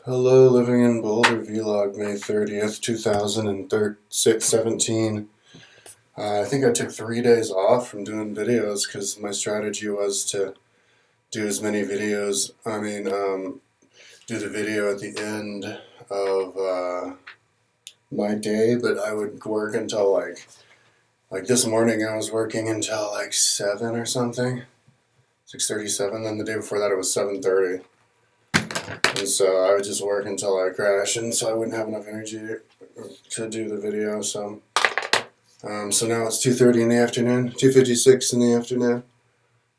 Hello, living in Boulder vlog, May 30th, 2017. I think I took 3 days off from doing videos because my strategy was to do as many videos, do the video at the end of my day, but I would work until like this morning I was working until like 7 or something, 6:37, then the day before that it was 7:30. And so I would just work until I crashed, and so I wouldn't have enough energy to do the video. So now it's 2:30 in the afternoon, 2:56 in the afternoon.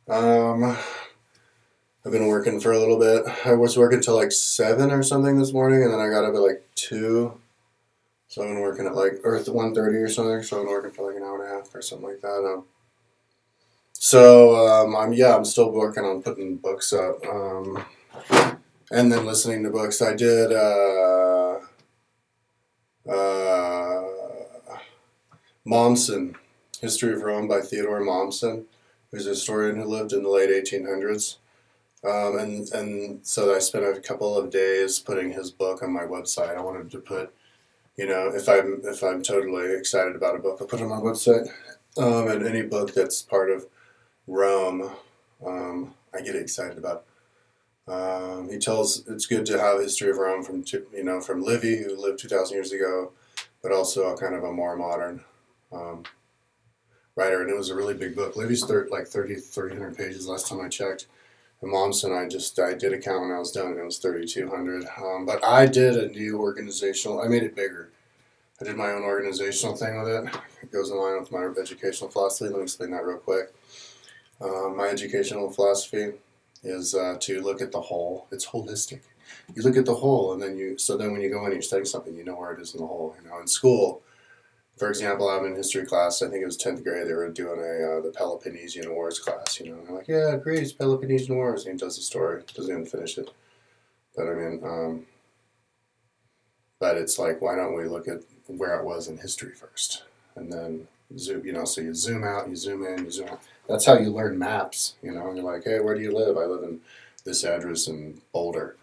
Um, I've been working for a little bit. I was working till like 7 or something this morning, and then I got up at like 2. So I've been working at like, or at 1:30 or something. So I've been working for like an hour and a half or something like that. I'm still working on putting books up. And then listening to books. I did uh, Momsen, History of Rome by Theodore Momsen, who's a historian who lived in the late 1800s. And so I spent a couple of days putting his book on my website. I wanted to put, if I'm totally excited about a book, I'll put it on my website. And any book that's part of Rome, I get excited about. He tells it's good to have a history of Rome from Livy, who lived 2,000 years ago, but also a kind of a more modern um, writer. And it was a really big book. Livy's 3,300 pages last time I checked. And Momsen, I did a count when I was done, and it was 3,200. But I did a new I made it bigger. I did my own organizational thing with it. It goes in line with my educational philosophy. Let me explain that real quick. My educational philosophy is to look at the whole. It's holistic. You look at the whole, and then when you go in and you're studying something, you know where it is in the whole. In school, for example, I'm in history class. I think it was 10th grade. They were doing the Peloponnesian Wars class. And they're like, yeah, Greece, Peloponnesian Wars. And he does the story. Doesn't even finish it. But but it's like, why don't we look at where it was in history first, and then zoom. So you zoom out, you zoom in, you zoom out. That's how you learn maps. And you're like, hey, where do you live? I live in this address in Boulder.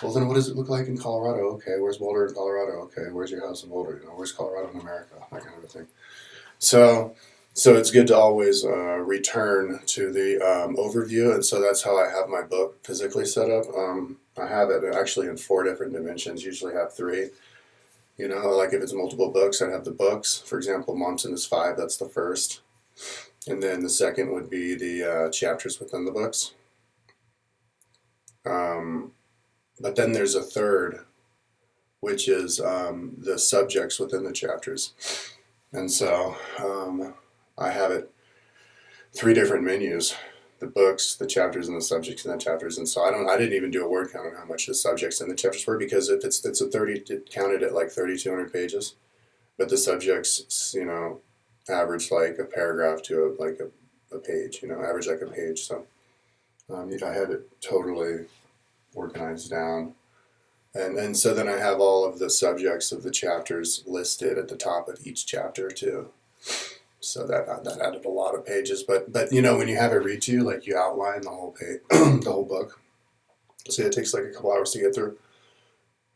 Well, then what does it look like in Colorado? Okay, where's Boulder in Colorado? Okay, where's your house in Boulder? Where's Colorado in America? That kind of a thing. So, so it's good to always return to the overview, and so that's how I have my book physically set up. I have it actually in 4 different dimensions. Usually have 3. Like if it's multiple books, I'd have the books. For example, Momsen is 5. That's the first, and then the second would be the chapters within the books. But then there's a third, which is the subjects within the chapters. And so I have it 3 different menus: the books, the chapters, and the subjects in the chapters. And so I didn't even do a word count on how much the subjects and the chapters were, because if it's a 30, it counted at like 3,200 pages. But the subjects, average like a paragraph to a page. Average like a page. So I had it totally organized down. And so then I have all of the subjects of the chapters listed at the top of each chapter too. So that added a lot of pages. But when you have it read to you, like you outline the whole page, the whole book. So it takes like a couple hours to get through.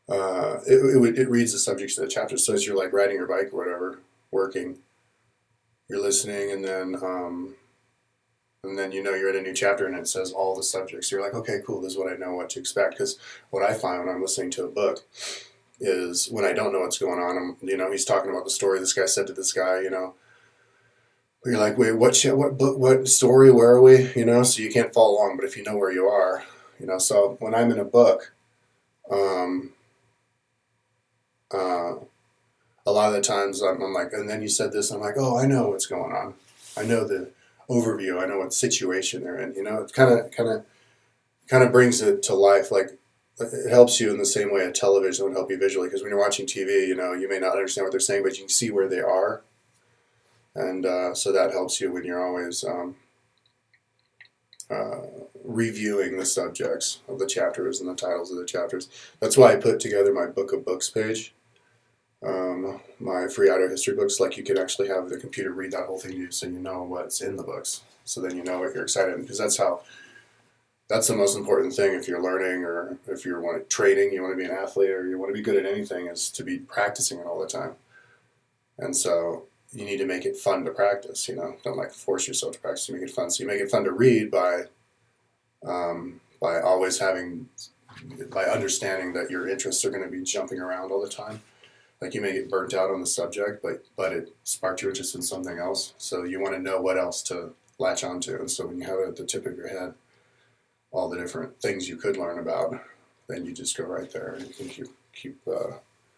It reads the subjects of the chapters. So as you're like riding your bike or whatever, working, you're listening, and then you're at a new chapter and it says all the subjects. You're like, okay, cool. This is what I know what to expect. Because what I find when I'm listening to a book is when I don't know what's going on. He's talking about the story this guy said to this guy. You're like, wait, what book, what story? Where are we? So you can't follow along. But if you know where you are, So when I'm in a book, a lot of the times I'm like, and then you said this, and I'm like, oh, I know what's going on. I know the overview. I know what situation they're in. It kind of brings it to life. Like it helps you in the same way a television would help you visually. Because when you're watching TV, you may not understand what they're saying, but you can see where they are, and so that helps you when you're always reviewing the subjects of the chapters and the titles of the chapters. That's why I put together my Book of Books page. My free audio history books, like you could actually have the computer read that whole thing to you, so you know what's in the books. So then you know what you're excited, because that's how That's the most important thing if you're learning, or if you want trading, you want to be an athlete, or you want to be good at anything, is to be practicing it all the time. And so you need to make it fun to practice. Don't like force yourself to practice. You make it fun. So you make it fun to read by always by understanding that your interests are going to be jumping around all the time. Like, you may get burnt out on the subject, but it sparked your interest in something else. So you want to know what else to latch onto. And so when you have it at the tip of your head, all the different things you could learn about, then you just go right there and you can keep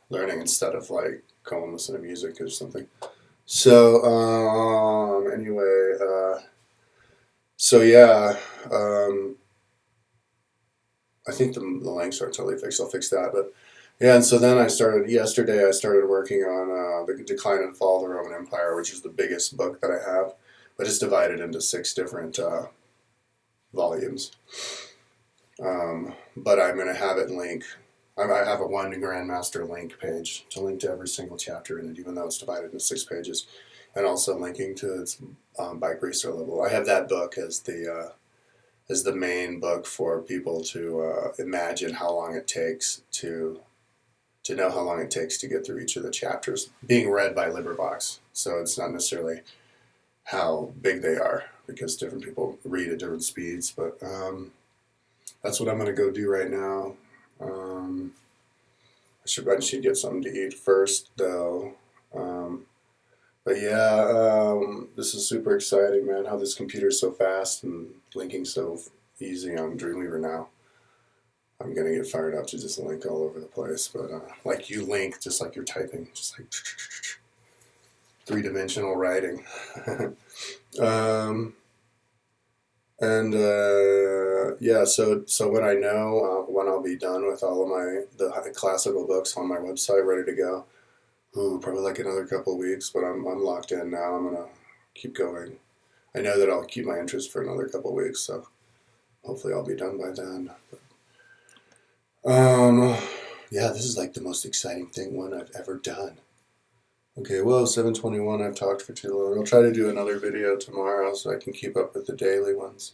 learning, instead of like go and listen to music or something. So anyway, so yeah, I think the links are totally fixed. I'll fix that, but yeah. And so then yesterday I started working on the Decline and Fall of the Roman Empire, which is the biggest book that I have, but it's divided into 6 different volumes. But I'm going to have it link. I have a one Grandmaster link page to link to every single chapter in it, even though it's divided into 6 pages, and also linking to its bike racer level. I have that book as the main book for people to imagine how long it takes to know how long it takes to get through each of the chapters, being read by LibriVox. So it's not necessarily how big they are, because different people read at different speeds. But that's what I'm going to go do right now. I should get something to eat first, though. But yeah, this is super exciting, man, how this computer's so fast and linking so easy on Dreamweaver now. I'm going to get fired up to just link all over the place. But like you link, just like you're typing, just like three-dimensional writing. Yeah, so when I know when I'll be done with all of the classical books on my website, ready to go, probably like another couple of weeks, but I'm locked in now. I'm gonna keep going. I know that I'll keep my interest for another couple of weeks, so hopefully I'll be done by then. Yeah, this is like the most exciting one I've ever done. Okay, well, 7:21. I've talked for too long. I'll try to do another video tomorrow so I can keep up with the daily ones.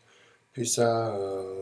Peace out.